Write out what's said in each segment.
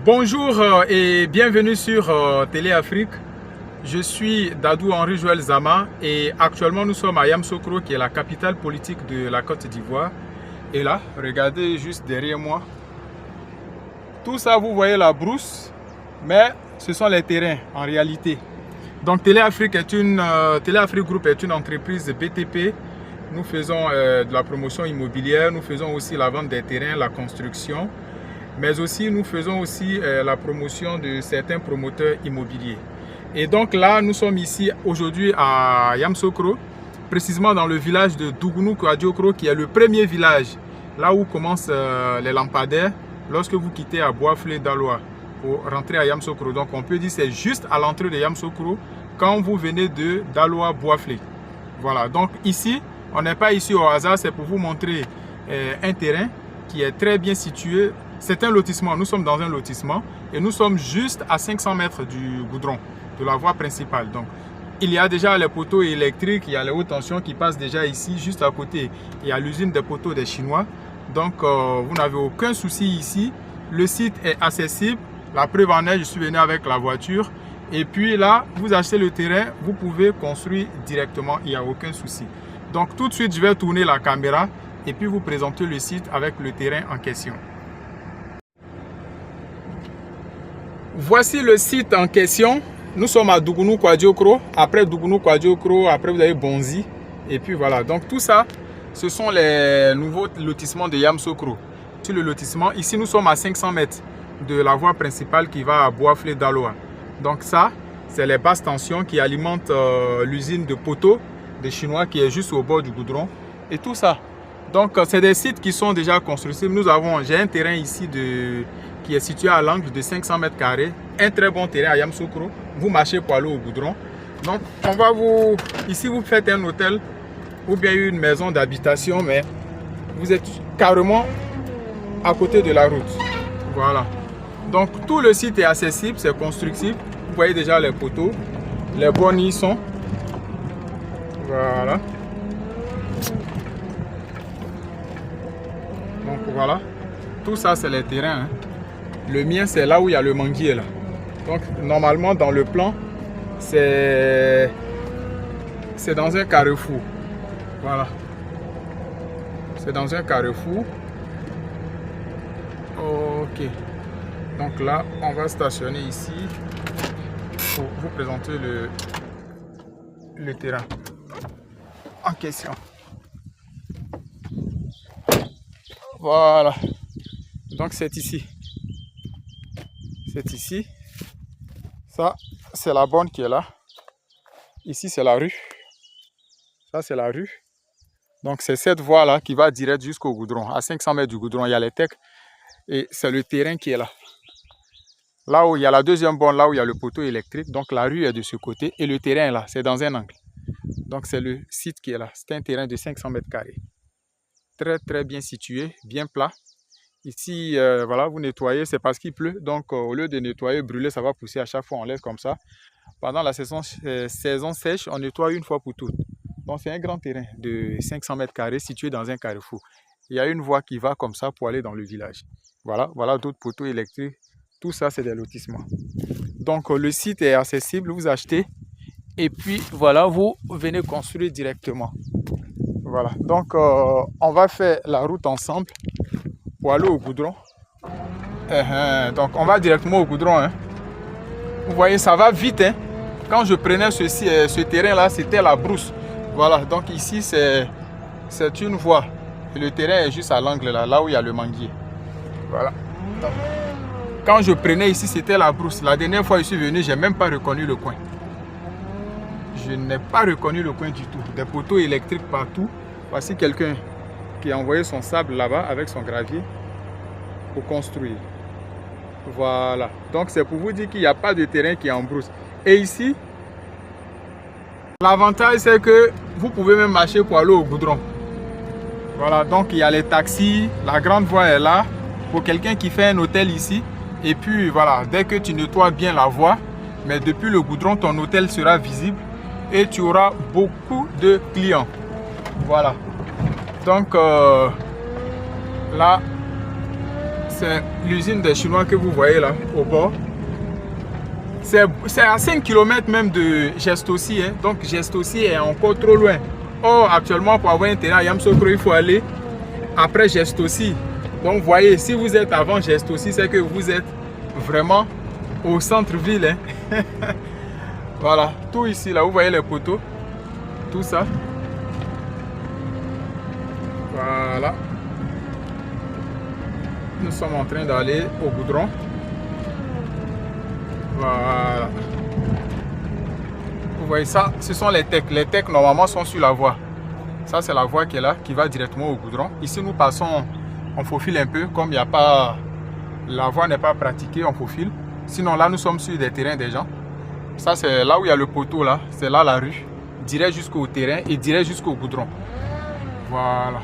Bonjour et bienvenue sur Télé Afrique. Je suis Dadou Henri Joël Zama et actuellement nous sommes à Yamoussoukro qui est la capitale politique de la Côte d'Ivoire. Et là, regardez juste derrière moi. Tout ça, vous voyez la brousse, mais ce sont les terrains en réalité. Donc Télé Afrique Group est une entreprise BTP. Nous faisons de la promotion immobilière, nous faisons aussi la vente des terrains, la construction. Mais aussi nous faisons aussi la promotion de certains promoteurs immobiliers. Et donc là, nous sommes ici aujourd'hui à Yamoussoukro, précisément dans le village de Dougounou Kouadiokro, qui est le premier village, là où commencent les lampadaires, lorsque vous quittez à Boisflé d'Aloa pour rentrer à Yamoussoukro. Donc on peut dire que c'est juste à l'entrée de Yamoussoukro quand vous venez de d'Aloa Boisflé. Voilà, donc ici, on n'est pas ici au hasard, c'est pour vous montrer un terrain qui est très bien situé. C'est un lotissement, nous sommes dans un lotissement et nous sommes juste à 500 mètres du goudron, de la voie principale. Donc, il y a déjà les poteaux électriques, il y a les hautes tensions qui passent déjà ici, juste à côté. Il y a l'usine des poteaux des Chinois. Donc, vous n'avez aucun souci ici. Le site est accessible. La preuve en est, je suis venu avec la voiture. Et puis là, vous achetez le terrain, vous pouvez construire directement, il n'y a aucun souci. Donc, tout de suite, je vais tourner la caméra et puis vous présenter le site avec le terrain en question. Voici le site en question. Nous sommes à Dougounou Kouadiokro. Après Dougounou Kouadiokro, après vous avez Bonzi. Et puis voilà. Donc tout ça, ce sont les nouveaux lotissements de Yamoussoukro. Sur le lotissement, ici nous sommes à 500 mètres de la voie principale qui va à Boisflé d'Aloa. Donc ça, c'est les basses tensions qui alimentent l'usine de poteaux des Chinois qui est juste au bord du goudron. Et tout ça. Donc c'est des sites qui sont déjà constructibles. J'ai un terrain ici qui est situé à l'angle de 500 mètres carrés. Un très bon terrain à Yamoussoukro. Vous marchez pour aller au goudron. Donc ici vous faites un hôtel ou bien une maison d'habitation, mais vous êtes carrément à côté de la route. Voilà. Donc tout le site est accessible, c'est constructible. Vous voyez déjà les poteaux. Les bornes y sont. Voilà. Donc voilà, tout ça c'est les terrains. Hein. Le mien c'est là où il y a le manguier là. Donc normalement dans le plan, c'est dans un carrefour. Voilà. C'est dans un carrefour. Ok. Donc là, on va stationner ici pour vous présenter le terrain en question. Voilà, donc c'est ici. C'est ici. Ça, c'est la borne qui est là. Ici, c'est la rue. Ça, c'est la rue. Donc, c'est cette voie-là qui va direct jusqu'au goudron. À 500 mètres du goudron, il y a les tecs. Et c'est le terrain qui est là. Là où il y a la deuxième borne, là où il y a le poteau électrique. Donc, la rue est de ce côté. Et le terrain est là. C'est dans un angle. Donc, c'est le site qui est là. C'est un terrain de 500 mètres carrés. Très bien situé, bien plat. Ici, voilà, vous nettoyez, c'est parce qu'il pleut. Donc, au lieu de nettoyer, brûler, ça va pousser à chaque fois, on laisse comme ça. Pendant la saison sèche, on nettoie une fois pour toutes. Donc, c'est un grand terrain de 500 mètres carrés situé dans un carrefour. Il y a une voie qui va comme ça pour aller dans le village. Voilà, voilà d'autres poteaux électriques. Tout ça, c'est des lotissements. Donc, le site est accessible, vous achetez. Et puis, voilà, vous venez construire directement. Voilà, donc on va faire la route ensemble pour aller au goudron. Donc on va directement au goudron. Hein. Vous voyez, ça va vite. Hein. Quand je prenais ce terrain-là, c'était la brousse. Voilà, donc ici c'est une voie. Et le terrain est juste à l'angle là où il y a le manguier. Voilà. Donc, quand je prenais ici, c'était la brousse. La dernière fois que je suis venu, je n'ai même pas reconnu le coin. Je n'ai pas reconnu le coin du tout. Des poteaux électriques partout. Voici quelqu'un qui a envoyé son sable là-bas avec son gravier pour construire. Voilà. Donc c'est pour vous dire qu'il n'y a pas de terrain qui est en brousse. Et ici, l'avantage c'est que vous pouvez même marcher pour aller au goudron. Voilà. Donc il y a les taxis. La grande voie est là. Pour quelqu'un qui fait un hôtel ici. Et puis voilà, dès que tu nettoies bien la voie, mais depuis le goudron, ton hôtel sera visible. Et tu auras beaucoup de clients. Voilà. Donc là, C'est l'usine des Chinois que vous voyez là, au bord. C'est à 5 km même de Gestossi, hein. Donc Gestossi est encore trop loin. Or, actuellement, pour avoir un terrain à Yamoussoukro, il faut aller après Gestossi. Donc, vous voyez, si vous êtes avant Gestossi, c'est que vous êtes vraiment au centre-ville. Hein. Voilà, tout ici, là, vous voyez les poteaux, tout ça. Voilà. Nous sommes en train d'aller au goudron. Voilà. Vous voyez ça, ce sont les techs. Les techs normalement sont sur la voie. Ça c'est la voie qui est là, qui va directement au goudron. Ici nous passons, on faufile un peu, comme il n'y a pas, la voie n'est pas pratiquée, on faufile. Sinon là nous sommes sur des terrains des gens. Ça c'est là où il y a le poteau là, c'est là la rue. Direct jusqu'au terrain et direct jusqu'au goudron. Voilà.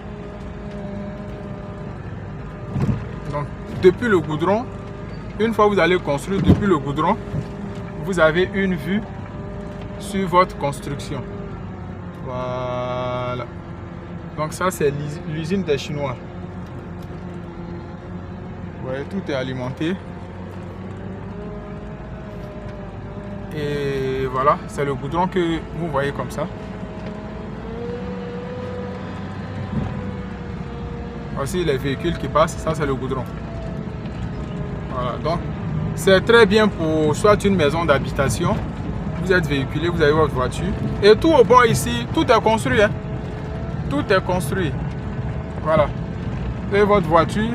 Donc depuis le goudron, une fois que vous allez construire depuis le goudron, vous avez une vue sur votre construction. Voilà. Donc ça c'est l'usine des Chinois. Vous voyez, tout est alimenté. Et voilà, c'est le goudron que vous voyez comme ça. Voici les véhicules qui passent, ça c'est le goudron. Voilà, donc c'est très bien pour soit une maison d'habitation. Vous êtes véhiculé, vous avez votre voiture. Et tout au bord ici, tout est construit. Hein? Tout est construit. Voilà. Vous avez votre voiture.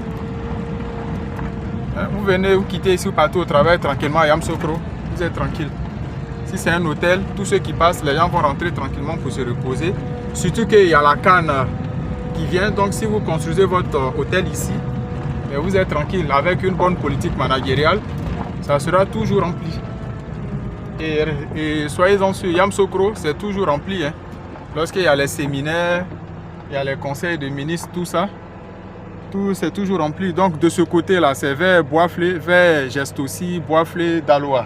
Vous venez, vous quittez ici, vous partez au travail tranquillement à Yamoussoukro. Vous êtes tranquille. Si c'est un hôtel, tous ceux qui passent, les gens vont rentrer tranquillement pour se reposer. Surtout qu'il y a la canne qui vient. Donc si vous construisez votre hôtel ici, vous êtes tranquille. Avec une bonne politique managériale, ça sera toujours rempli. Et soyez-en sûrs, Yamoussoukro, c'est toujours rempli. Hein. Lorsqu'il y a les séminaires, il y a les conseils de ministres, tout ça, tout c'est toujours rempli. Donc de ce côté-là, c'est vers Boisflé, vers Gestossi, Boisflé, Daloa.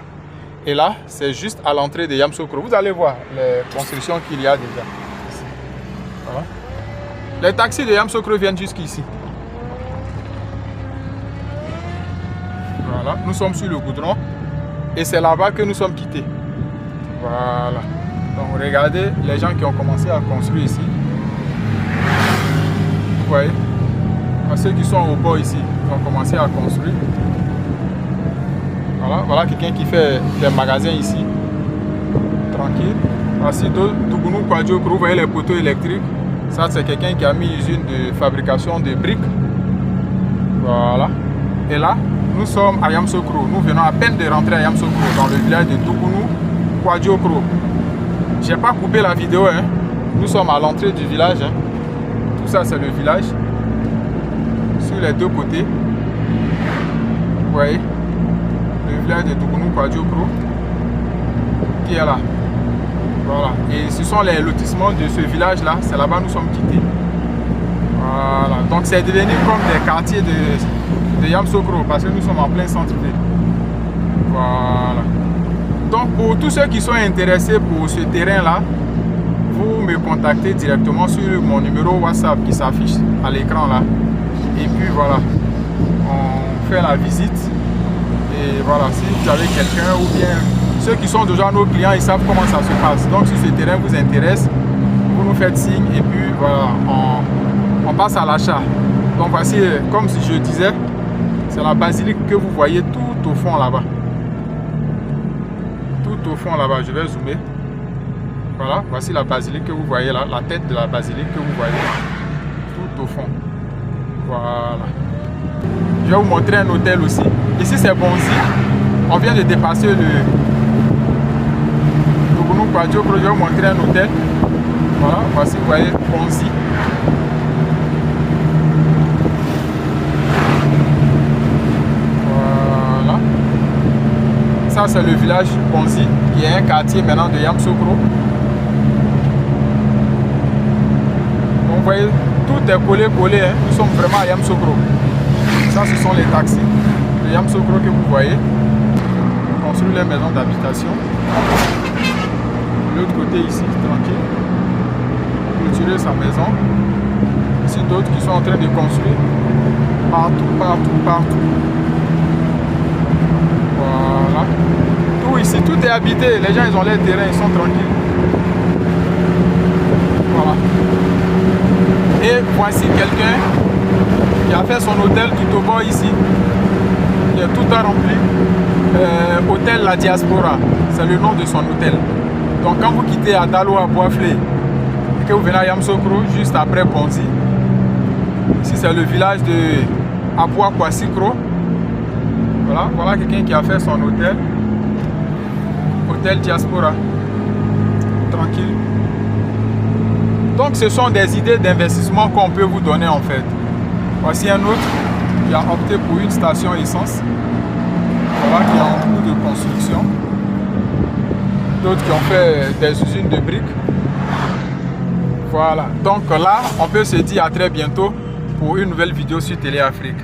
Et là, c'est juste à l'entrée de Yamoussoukro. Vous allez voir les constructions qu'il y a déjà ici. Voilà. Les taxis de Yamoussoukro viennent jusqu'ici. Voilà, nous sommes sur le goudron. Et c'est là-bas que nous sommes quittés. Voilà. Donc regardez les gens qui ont commencé à construire ici. Vous voyez, ceux qui sont au bord ici, ils ont commencé à construire. Voilà, voilà quelqu'un qui fait des magasins ici. Tranquille. Voici Tougounous Kwadjokro, vous voyez les poteaux électriques. Ça c'est quelqu'un qui a mis une usine de fabrication de briques. Voilà. Et là, nous sommes à Yamoussoukro. Nous venons à peine de rentrer à Yamoussoukro, dans le village de Tougounous Kwadjokro. Je n'ai pas coupé la vidéo. Hein. Nous sommes à l'entrée du village. Hein. Tout ça, c'est le village. Sur les deux côtés. Vous voyez, le village de Tougounous Kwadjokro qui est là. Voilà. Et ce sont les lotissements de ce village-là. C'est là-bas que nous sommes quittés. Voilà. Donc, c'est devenu comme des quartiers de Yamoussoukro parce que nous sommes en plein centre-ville. Voilà. Donc pour tous ceux qui sont intéressés pour ce terrain-là, vous me contactez directement sur mon numéro WhatsApp qui s'affiche à l'écran là. Et puis voilà, on fait la visite. Et voilà, si vous avez quelqu'un ou bien ceux qui sont déjà nos clients, ils savent comment ça se passe. Donc si ce terrain vous intéresse, vous nous faites signe et puis voilà, on passe à l'achat. Donc voici, comme si je disais, c'est la basilique que vous voyez tout au fond là-bas. Tout au fond là-bas, je vais zoomer. Voilà, voici la basilique que vous voyez là, la tête de la basilique que vous voyez tout au fond. Voilà. Je vais vous montrer un hôtel aussi. Ici c'est Bonzi. On vient de dépasser le Tougounous Kwadjokro. Je vais vous montrer un hôtel. Voilà, voici vous voyez Bonzi. Ça c'est le village Bonzi qui est un quartier maintenant de Yamoussoukro. Donc vous voyez, tout est collé. Hein. Nous sommes vraiment à Yamoussoukro. Ça ce sont les taxis de Yamoussoukro que vous voyez. On construit les maisons d'habitation. De l'autre côté ici, tranquille. Clôturer sa maison. Ici d'autres qui sont en train de construire. Partout. Voilà. Tout ici, tout est habité. Les gens, ils ont leur terrain, ils sont tranquilles. Voilà. Et voici quelqu'un qui a fait son hôtel tout au bord ici. Il est tout rempli. Hôtel La Diaspora, c'est le nom de son hôtel. Donc quand vous quittez Adalo à Boisflé et que vous venez à Yamoussoukro, juste après Ponzi, ici c'est le village de Aboua Kwassikro. Voilà quelqu'un qui a fait son hôtel. Hôtel Diaspora. Tranquille. Donc ce sont des idées d'investissement qu'on peut vous donner en fait. Voici un autre qui a opté pour une station essence. Voilà, qui est en cours de construction. D'autres qui ont fait des usines de briques. Voilà. Donc là, on peut se dire à très bientôt pour une nouvelle vidéo sur Télé Afrique.